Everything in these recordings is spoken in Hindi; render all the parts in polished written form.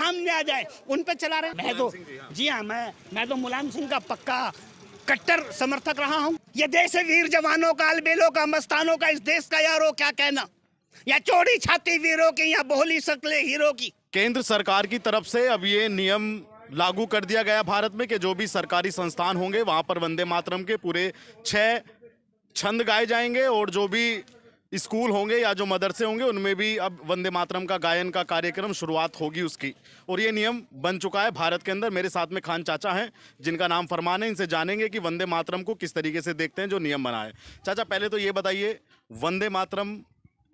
सामने आ जाए उन पे चला रहे। मैं तो जी हाँ, मैं तो मुलायम सिंह का पक्का कट्टर समर्थक रहा हूँ। ये देश है वीर जवानों का, अलबेलों का, मस्तानों का। इस देश का यारो क्या कहना, या चौड़ी छाती वीरों की, या बोली शक्लें हीरो की। केंद्र सरकार की तरफ से अब ये नियम लागू कर दिया गया भारत में कि जो भी सरकारी संस्थान होंगे वहां पर वंदे मातरम के पूरे 6 छंद गाए जाएंगे, और जो भी स्कूल होंगे या जो मदरसे होंगे उनमें भी अब वंदे मातरम का गायन का कार्यक्रम शुरुआत होगी उसकी। और ये नियम बन चुका है भारत के अंदर। मेरे साथ में खान चाचा हैं जिनका नाम फरमान है, इनसे जानेंगे कि वंदे मातरम को किस तरीके से देखते हैं जो नियम बना है। चाचा पहले तो ये बताइए, वंदे मातरम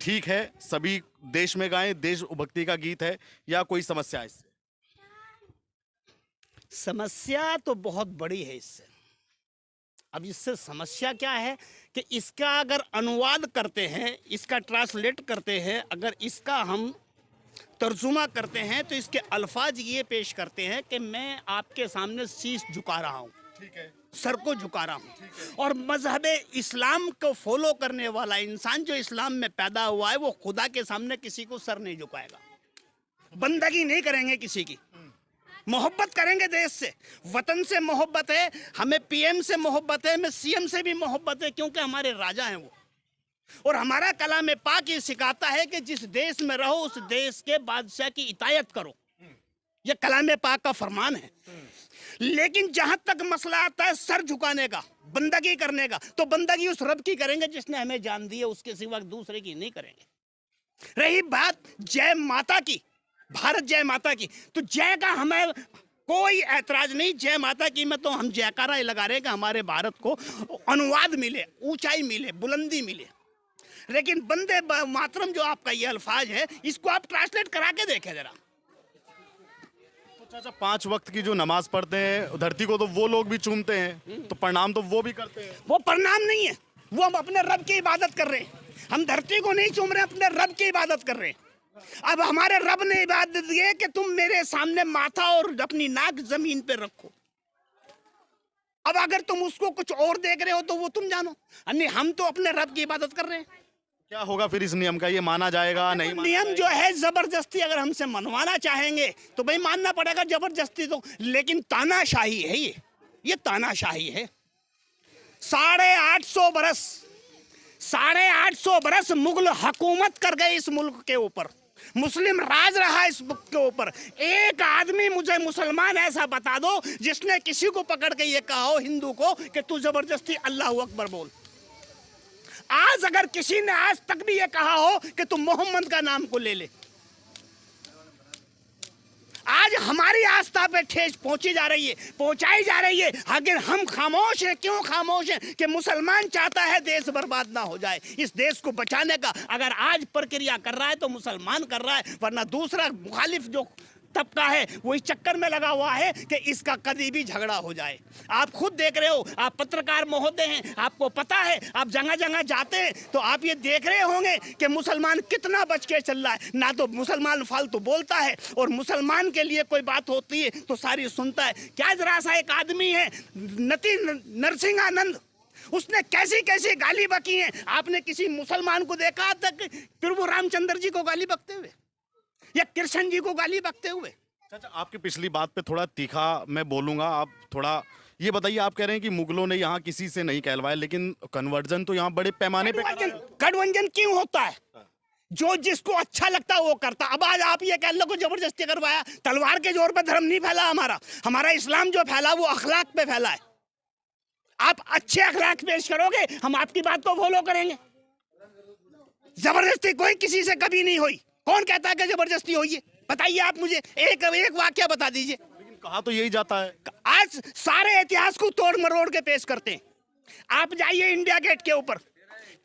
ठीक है सभी देश में गाएं, देशभक्ति का गीत है, या कोई समस्या है इससे? समस्या तो बहुत बड़ी है इससे। अब इससे समस्या क्या है कि इसका अगर अनुवाद करते हैं, इसका ट्रांसलेट करते हैं, अगर इसका हम तर्जुमा करते हैं तो इसके अल्फाज ये पेश करते हैं कि मैं आपके सामने शीश झुका रहा हूँ, ठीक है, सर को झुका रहा हूँ। और मजहब इस्लाम को फॉलो करने वाला इंसान जो इस्लाम में पैदा हुआ है वो खुदा के सामने किसी को सर नहीं झुकाएगा, बंदगी नहीं करेंगे किसी की, मोहब्बत करेंगे देश से, वतन से मोहब्बत है हमें, पीएम से मोहब्बत है, हमें सीएम से भी मोहब्बत है, क्योंकि हमारे राजा हैं वो। और हमारा कलाम पाक ये सिखाता है कि जिस देश में रहो उस देश के बादशाह की इतायत करो, ये कलाम पाक का फरमान है। लेकिन जहां तक मसला आता है सर झुकाने का, बंदगी करने का, तो बंदगी उस रब की करेंगे जिसने हमें जान दी है, उसके सिवा दूसरे की नहीं करेंगे। रही बात जय माता की, भारत जय माता की, तो जय का हमें कोई ऐतराज नहीं। जय माता की में तो हम जयकारा ही लगा रहे हैं कि हमारे भारत को अनुवाद मिले, ऊंचाई मिले, बुलंदी मिले। लेकिन वंदे मातरम जो आपका ये अल्फाज है, इसको आप ट्रांसलेट करा के देखें जरा। चाचा 5 वक्त की जो नमाज पढ़ते हैं, धरती को तो वो लोग भी चूमते हैं, तो प्रणाम तो वो भी करते हैं। वो प्रणाम नहीं है, वो हम अपने रब की इबादत कर रहे हैं। हम धरती को नहीं चूम रहे, अपने रब की इबादत कर रहे हैं। अब हमारे रब ने इबादत दी है कि तुम मेरे सामने माथा और अपनी नाक जमीन पे रखो। अब अगर तुम उसको कुछ और देख रहे हो तो वो तुम जानो, नहीं हम तो अपने रब की इबादत कर रहे हैं। क्या होगा फिर इस नियम का? ये माना जाएगा नहीं? नियम जो है जबरदस्ती अगर हमसे मनवाना चाहेंगे तो भाई मानना पड़ेगा जबरदस्ती तो, लेकिन तानाशाही है ये तानाशाही है। 850 बरस मुगल हुकूमत कर गए इस मुल्क के ऊपर, मुस्लिम राज रहा इस मुल्क के ऊपर। एक आदमी मुझे मुसलमान ऐसा बता दो जिसने किसी को पकड़ के ये कहा हो, हिंदू को, कि तू जबरदस्ती अल्लाह अकबर बोल। आज अगर किसी ने आज तक भी ये कहा हो कि तू मोहम्मद का नाम को ले ले, आज हमारी आस्था पे ठेस पहुंचाई जा रही है। अगर हम खामोश हैं, क्यों खामोश हैं? कि मुसलमान चाहता है देश बर्बाद ना हो जाए। इस देश को बचाने का अगर आज प्रक्रिया कर रहा है तो मुसलमान कर रहा है, वरना दूसरा मुखालिफ जो तबका है वो इस चक्कर में लगा हुआ है कि इसका कभी भी झगड़ा हो जाए। आप खुद देख रहे हो, आप पत्रकार महोदय हैं, आपको पता है, आप जगह जगह जाते हैं तो आप ये देख रहे होंगे कि मुसलमान कितना बच के चल रहा है। ना तो मुसलमान फालतू बोलता है, और मुसलमान के लिए कोई बात होती है तो सारी सुनता है। क्या जरा सा एक आदमी है नरसिंहानंद, उसने कैसी कैसी गाली बकी है। आपने किसी मुसलमान को देखा तक प्रभु रामचंद्र जी को गाली बकते हुए या कृष्ण जी को गाली बकते हुए? चाचा आपकी पिछली बात पे थोड़ा तीखा मैं बोलूंगा, आप थोड़ा ये बताइए। आप कह रहे हैं कि मुगलों ने यहाँ किसी से नहीं कहलवाया, लेकिन कन्वर्जन तो यहाँ बड़े पैमाने पे कन्वर्जन क्यों होता है? जो जिसको अच्छा लगता है वो करता। अब आज आप ये कह लो को जबरदस्ती करवाया, तलवार के जोर पे धर्म नहीं फैला हमारा इस्लाम जो फैला वो अखलाक पे फैला है। आप अच्छे अखलाक पेश करोगे, हम आपकी बात को फॉलो करेंगे। जबरदस्ती कोई किसी से कभी नहीं हुई। कौन कहता है कि जबरदस्ती हुई है? बताइए आप मुझे एक वाक्य बता दीजिए। लेकिन कहा तो यही जाता है। आज सारे इतिहास को तोड़ मरोड़ के पेश करते हैं। आप जाइए इंडिया गेट के ऊपर,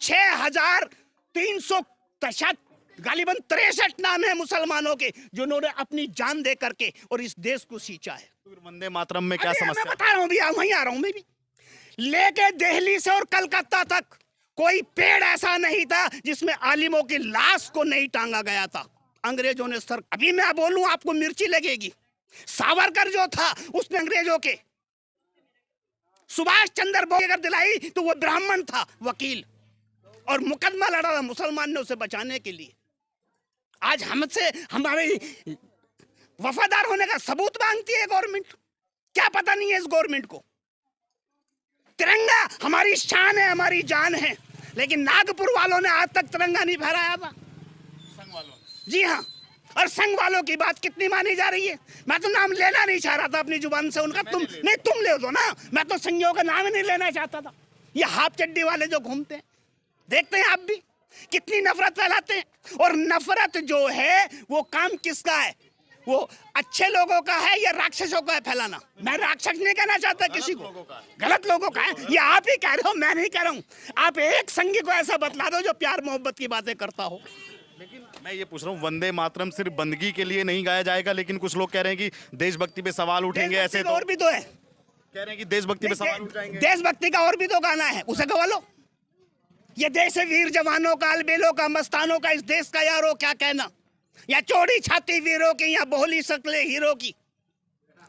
6363 गालिबन 63 नाम है मुसलमानों के जिन्होंने अपनी जान दे करके और इस देश को सींचा है। तो वंदे मातरम में क्या समस्या? मैं बता रहा हूँ भैया, वहीं आ रहा हूँ मैं भी। लेके दिल्ली से और कलकत्ता तक कोई पेड़ ऐसा नहीं था जिसमें आलिमों की लाश को नहीं टांगा गया था। अंग्रेजों ने सर, अभी मैं बोलूं आपको मिर्ची लगेगी, सावरकर जो था उसने अंग्रेजों के सुभाष चंद्र बोस अगर दिलाई तो वो ब्राह्मण था, वकील, और मुकदमा लड़ा था मुसलमान ने उसे बचाने के लिए। आज हमसे हमारे वफादार होने का सबूत मांगती है गवर्नमेंट। क्या पता नहीं है इस गवर्नमेंट को? तिरंगा हमारी शान है, हमारी जान है, लेकिन नागपुर वालों ने आज तक तिरंगा नहीं फहराया था। संघ वालों, जी हाँ, और संघ वालों की बात कितनी मानी जा रही है। मैं तो नाम लेना नहीं चाह रहा था अपनी जुबान से उनका, तुम नहीं, तुम ले दो ना, मैं तो संघियों का नाम ही नहीं लेना चाहता था। ये हाफ चड्डी वाले जो घूमते हैं, देखते हैं आप भी कितनी नफरत फैलाते हैं। और नफरत जो है वो काम किसका है? वो अच्छे लोगों का है या राक्षसों का है फैलाना? मैं राक्षस नहीं कहना चाहता किसी को, गलत लोगों का है। ये आप ही कह रहे हो, मैं नहीं कह रहा हूँ। आप एक संघी को ऐसा बतला दो जो प्यार मोहब्बत की बातें करता हो। लेकिन मैं ये पूछ रहा हूँ, वंदे मातरम सिर्फ बंदगी के लिए नहीं गाया जाएगा, लेकिन कुछ लोग कह रहे हैं कि देशभक्ति पे सवाल उठेंगे। ऐसे तो और भी तो है, कह रहे हैं कि देशभक्ति पे सवाल उठ जाएंगे। देशभक्ति का और भी तो गाना है, उसे गवा लो। ये देश है वीर जवानों का, अलबेलों का, मस्तानों का, इस देश का यारो क्या कहना, या चौड़ी छाती वीरों की, या बोली शक्ले हीरो की।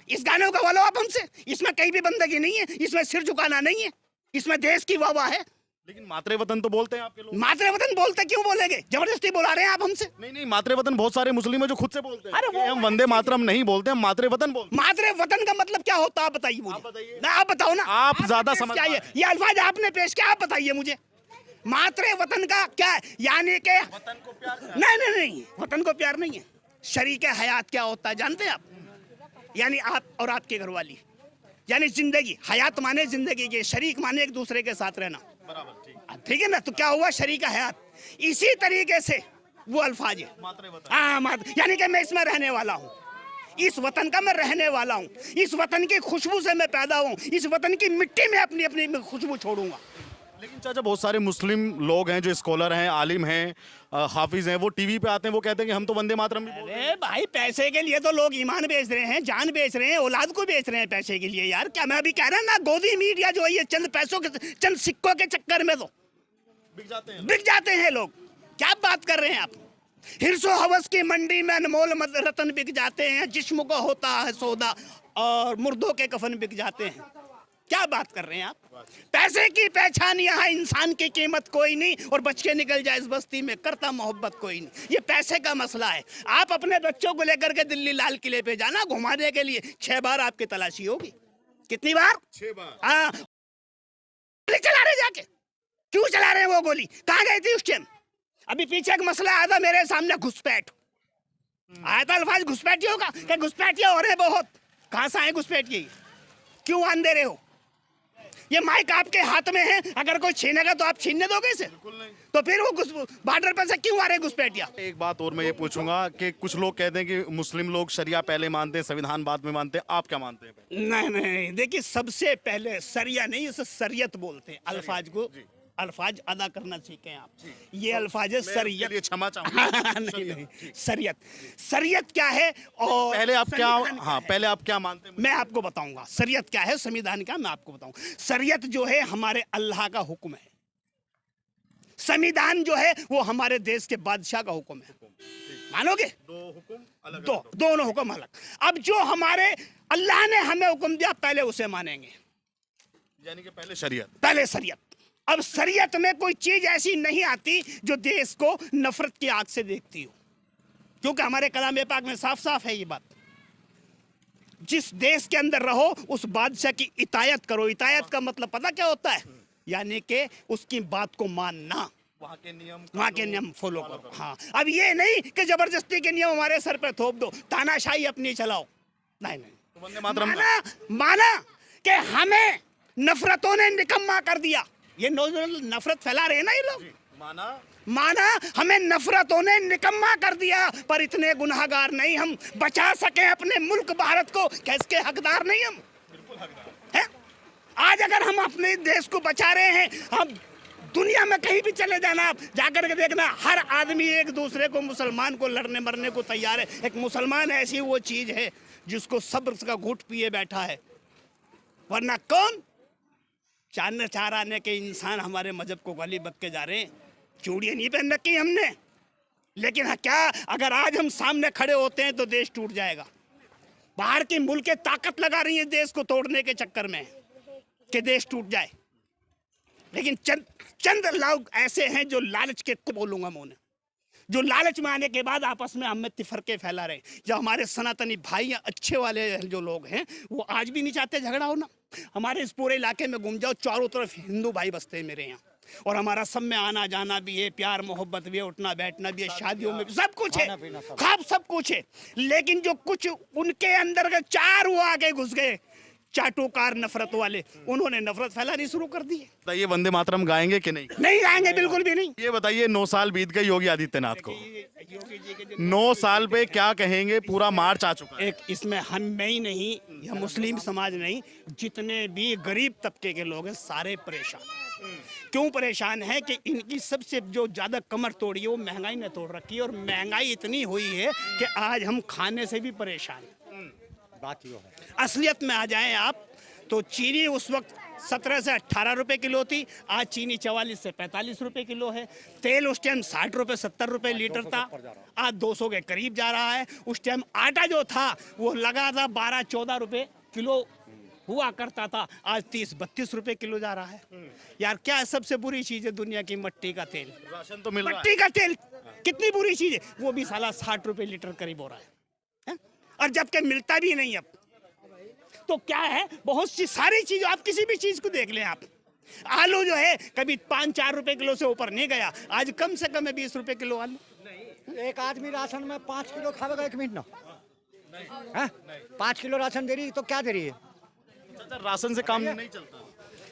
इस गाने को गवा लो आप हमसे। इसमें कहीं भी बंदगी नहीं है, इसमें सिर झुकाना नहीं है, इसमें देश की वाह है। लेकिन मातृ वतन तो बोलते हैं आपके लोग। मातृ वतन बोलते क्यों बोलेंगे? जबरदस्ती बुला रहे हैं आप हमसे। नहीं, मातृ वतन बहुत सारे मुस्लिम है जो खुद से बोलते हैं। अरे वो हम वंदे मातरम नहीं बोलते, हम मातृ वतन बोलते हैं। मातृ वतन का मतलब क्या होता है आप बताइए मुझे। आप बताओ ना, आप ज्यादा समझ चाहिए। ये अल्फाज आपने पेश किया, आप बताइए मुझे मातृ वतन का क्या है? यानी कि वतन को प्यार करना। नहीं, वतन को प्यार नहीं है। शरीक हयात क्या होता है जानते हैं आप? यानी आप और आपके घरवाली, यानी जिंदगी। हयात माने जिंदगी के, शरीक माने एक दूसरे के साथ रहना। ठीक है ना? तो क्या हुआ? शरीक हयात। इसी तरीके से वो अल्फाज है हाँ, यानी कि मैं इसमें रहने वाला हूँ, इस वतन का मैं रहने वाला हूँ, इस वतन की खुशबू से मैं पैदा हूँ, इस वतन की मिट्टी में अपनी अपनी खुशबू छोड़ूंगा। लेकिन चाचा, बहुत सारे मुस्लिम लोग हैं जो स्कॉलर हैं, आलिम हैं, हाफिज हैं, वो टीवी पे आते हैं, वो कहते हैं कि हम तो वंदे मातरम भी बोलते हैं। अरे भाई, पैसे के लिए तो लोग ईमान बेच रहे हैं, जान बेच रहे हैं, औलाद को बेच रहे हैं पैसे के लिए। यार क्या मैं अभी कह रहा ना, गोदी मीडिया जो है ये चंद पैसों के, चंद सिक्कों के चक्कर में तो बिक जाते हैं लोग। क्या बात कर रहे हैं आप? हिर्सो हवस की मंडी में अनमोल रतन बिक जाते हैं, जिस्म को होता है सौदा और मुर्दों के कफन बिक जाते हैं। क्या बात कर रहे हैं आप? पैसे की पहचान यहाँ, इंसान की कीमत कोई नहीं, और बच के निकल जाए इस बस्ती में करता मोहब्बत कोई नहीं। ये पैसे का मसला है। आप अपने बच्चों को लेकर के दिल्ली लाल किले पे जाना घुमाने के लिए, 6 बार आपकी तलाशी होगी। कितनी बार? 6 बार। हाँ, गोली चला रहे जाके। क्यों चला रहे हैं वो गोली? कहाँ गई थी उस टाइम? अभी पीछे एक मसला आया था मेरे सामने, घुसपैठ आया था। अल्फाज घुसपैठियों का, क्या घुसपैठिया हो रहे बहुत? कहाँ से आए घुसपैठिए? क्यों आन दे रहे हो? ये माइक आपके हाथ में है, अगर कोई छीनेगा तो आप छीनने दोगे इसे? तो फिर वो बॉर्डर पर से क्यों आ रहे घुसपैठिया? एक बात और मैं ये पूछूंगा कि कुछ लोग कहते हैं कि मुस्लिम लोग शरिया पहले मानते हैं, संविधान बाद में मानते हैं, आप क्या मानते हैं? नहीं, देखिए सबसे पहले सरिया नहीं, इसे सरियत बोलते हैं। अल्फाज को अल्फाज अदा करना सीखें आप। ये अल्फाज है सरियत। क्षमा चाहूंगा। नहीं, सरियत। सरियत क्या है? और पहले आप क्या, हाँ पहले आप क्या मानते हैं? मैं आपको बताऊंगा सरियत क्या है, संविधान क्या, मैं आपको बताऊं। सरियत जो है हमारे अल्लाह का हुक्म है, संविधान जो है वो हमारे देश के बादशाह का हुक्म है। मानोगे? दो हुक्म अलग, दोनों हुक्म अलग। अब जो हमारे अल्लाह ने हमें हुक्म दिया पहले उसे मानेंगे, यानी कि पहले शरीयत। पहले शरीयत। अब शरीयत में कोई चीज ऐसी नहीं आती जो देश को नफरत की आंख से देखती हो, क्योंकि हमारे कलाम पाक में साफ साफ है ये बात। जिस देश के अंदर रहो उस बादशाह की इतायत करो। इतायत का मतलब पता क्या होता है? यानी कि उसकी बात को मानना, वहाँ के नियम फॉलो करो। हाँ, अब ये नहीं कि जबरदस्ती के नियम हमारे सर पे थोप दो, तानाशाही अपनी चलाओ। नहीं, तो वंदे मातरम माना कि हमें नफरतों ने निकम्मा कर दिया। ये नौजवान नफरत फैला रहे हैं ना ये लोग। माना हमें नफरतों ने निकम्मा कर दिया, पर इतने गुनहगार नहीं हम, बचा सके अपने मुल्क भारत को। कैसे हकदार नहीं हम? बिल्कुल हकदार हैं। आज अगर हम अपने देश को बचा रहे हैं, हम दुनिया में कहीं भी चले जाना, आप जाकर के देखना, हर आदमी एक दूसरे को, मुसलमान को लड़ने मरने को तैयार है। एक मुसलमान ऐसी वो चीज है जिसको सब्र का घूंट पिए बैठा है, वरना कौन चार आने के इंसान हमारे मजहब को गाली बक के जा रहे हैं। चूड़ियाँ नहीं पहन रखी हमने, लेकिन क्या अगर आज हम सामने खड़े होते हैं तो देश टूट जाएगा। बाहर की मुल्कें ताकत लगा रही हैं देश को तोड़ने के चक्कर में कि देश टूट जाए, लेकिन चंद लोग ऐसे हैं जो लालच के, को बोलूंगा मैं उन्हें, जो लालच में आने के बाद आपस में हम में तिफरके फैला रहे हैं। जो हमारे सनातनी भाई अच्छे वाले जो लोग हैं वो आज भी नहीं चाहते झगड़ा होना। हमारे इस पूरे इलाके में घूम जाओ, चारों तरफ हिंदू भाई बसते हैं मेरे यहाँ, और हमारा सब में आना जाना भी है, प्यार मोहब्बत भी है, उठना बैठना भी है, शादियों में भी सब कुछ है, खाब सब कुछ है। लेकिन जो कुछ उनके अंदर के चार वो आके घुस गए चाटुकार नफरत वाले, उन्होंने नफरत फैलानी शुरू कर दी है। बताइए वंदे मातरम गाएंगे कि नहीं? नहीं गाएंगे, बिल्कुल भी नहीं। ये बताइए 9 साल बीत गए योगी आदित्यनाथ को, योगी जी के 9 साल पे क्या कहेंगे? पूरा मार्च आ चुका है। एक इसमें हम में ही नहीं या मुस्लिम समाज नहीं, जितने भी गरीब तबके के लोग हैं सारे परेशान। क्यों परेशान है कि इनकी सबसे जो ज्यादा कमर तोड़ी है वो महंगाई ने तोड़ रखी है, और महंगाई इतनी हुई है कि आज हम खाने से भी परेशान हैं। बात यो है। असलियत में आ जाएं आप तो चीनी उस वक्त 17 से 18 रुपए किलो थी, आज चीनी 44 से 45 रुपए किलो है। तेल उस टाइम 60 रुपए 70 रुपए लीटर था, आज 200 के करीब जा रहा है। उस टाइम आटा जो था वो लगा था 12-14 रुपए किलो हुआ करता था, आज 30-32 रुपए किलो जा रहा है। यार क्या सबसे बुरी चीज है दुनिया की? मट्टी का तेल। राशन तो मिल रहा है। मट्टी का तेल कितनी बुरी चीज है, वो भी साला 60 रुपए लीटर करीब हो रहा है, और जबकि मिलता भी नहीं अब। तो क्या है, बहुत सी सारी चीज, आप किसी भी चीज को देख लें आप। आलू जो है कभी 5-4 रुपए किलो से ऊपर नहीं गया, आज कम से कम है 20 रुपए किलो आलू। एक आदमी राशन में 5 किलो खाएगा 1 मिनट ना? 5 किलो राशन दे रही तो क्या दे रही है? चाचा राशन से काम नहीं चलता।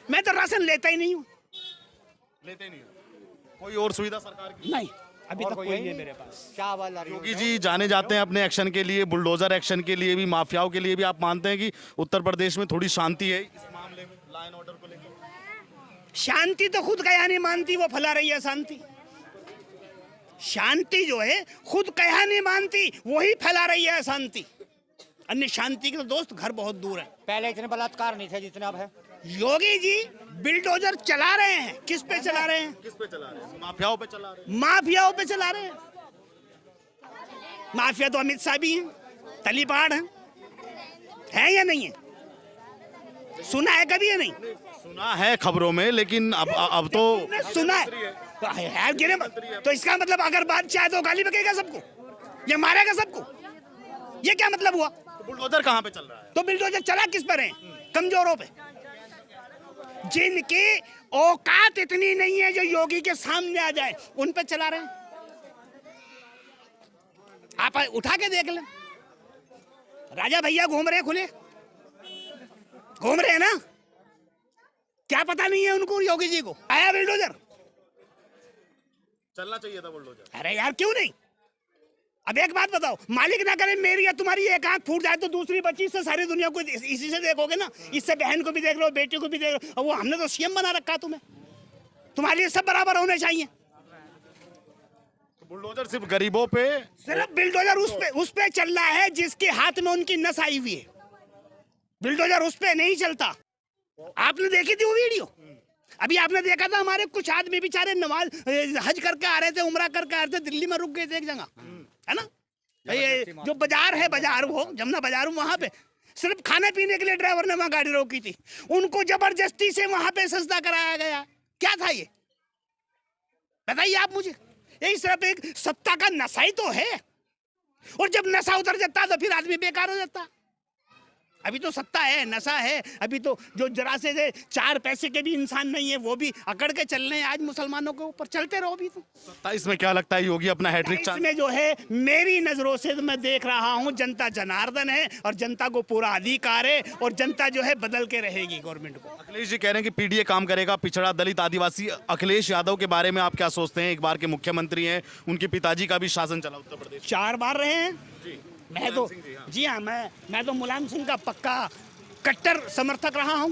मैं तो राशन लेता ही नहीं हूँ। लेते नहीं हो? कोई और सुविधा सरकार की? नहीं, अभी और तक कोई कोई है नहीं नहीं? मेरे पास। चावल योगी जी जाने जाते हैं अपने एक्शन के लिए, बुलडोजर एक्शन के लिए भी, माफियाओं के लिए भी। आप मानते हैं कि उत्तर प्रदेश में थोड़ी शांति है इस मामले में, लॉ एंड ऑर्डर को लेकर? शांति तो खुद कहा नहीं मानती, वो फैला रही है शांति। शांति जो है खुद कहा नहीं मानती, वही फैला रही है शांति। अन्य शांति के तो दोस्त घर बहुत दूर है। पहले इतने बलात्कार नहीं थे जितने अब है। योगी जी बिल्डोजर चला रहे हैं, किस पे चला रहे हैं? किस पे चला रहे हैं? माफियाओं पे चला रहे हैं। माफियाओं पे चला रहे हैं। माफिया तो अमित शाह भी हैं, तलीपाड़ है या नहीं है? सुना है कभी या नहीं? सुना है खबरों में, लेकिन अब तो सुना है गिरे। तो इसका मतलब अगर बात चाहे तो गाली बकेगा सबको, ये मारेगा सबको, ये क्या मतलब हुआ? तो बुलडोजर कहाँ पे चल रहा है? तो बिल्डोजर चला किस पर है? कमजोरों पे, जिनकी औकात इतनी नहीं है जो योगी के सामने आ जाए, उन पे चला रहे हैं। आप उठा के देख लें, राजा भैया घूम रहे खुले, घूम रहे हैं ना? क्या पता नहीं है उनको योगी जी को? आया बिल्डोजर, चलना चाहिए था बुलडोजर। अरे यार क्यों नहीं? अब एक बात बताओ, मालिक ना करे मेरी या तुम्हारी एक आंख फूट जाए तो दूसरी बच्ची से सारी दुनिया को इसी से देखोगे ना। इससे बहन को भी देख लो, बेटी को भी देख लो। और वो हमने तो सीएम बना रखा तुम्हें, तुम्हारे लिए सब बराबर होने चाहिए। तो बुलडोजर सिर्फ गरीबों पे, सिर्फ बिल्डोजर उस पे चल रहा है जिसके हाथ में उनकी नस आई हुई है। बिल्डोजर उस पे नहीं चलता। आपने देखी थी वो वीडियो? अभी आपने देखा था हमारे कुछ आदमी बेचारे नमाज हज करके आ रहे थे, उम्रा करके आ रहे थे, दिल्ली में रुक गए थे एक जगह, है ना? ये जो बाजार है, बाजार वो जमुना बाजार, वहां पे सिर्फ खाने पीने के लिए ड्राइवर ने वहां गाड़ी रोकी थी, उनको जबरदस्ती से वहां पे सजदा कराया गया। क्या था ये? बताइए आप मुझे। यही सिर्फ एक सत्ता का नशा ही तो है, और जब नशा उतर जाता तो फिर आदमी बेकार हो जाता। अभी तो सत्ता है, नशा है, अभी तो जो जरा से 4 पैसे के भी इंसान नहीं है वो भी अकड़ के चल रहे हैं आज मुसलमानों के ऊपर। चलते रहो। अभी तो 27 में क्या लगता है योगी अपना हैट्रिक चांस? इसमें जो है मेरी नजरों से तो मैं देख रहा हूं जनता जनार्दन है, और जनता को पूरा अधिकार है, और जनता जो है बदल के रहेगी गवर्नमेंट को। अखिलेश जी कह रहे हैं कि पीडीए काम करेगा, पिछड़ा दलित आदिवासी। अखिलेश यादव के बारे में आप क्या सोचते हैं? एक बार के मुख्यमंत्री हैं, उनके पिताजी का भी शासन चला उत्तर प्रदेश 4 बार रहे हैं। जी। मैं तो जी हाँ, मैं तो मुलायम सिंह का पक्का कट्टर समर्थक रहा हूं।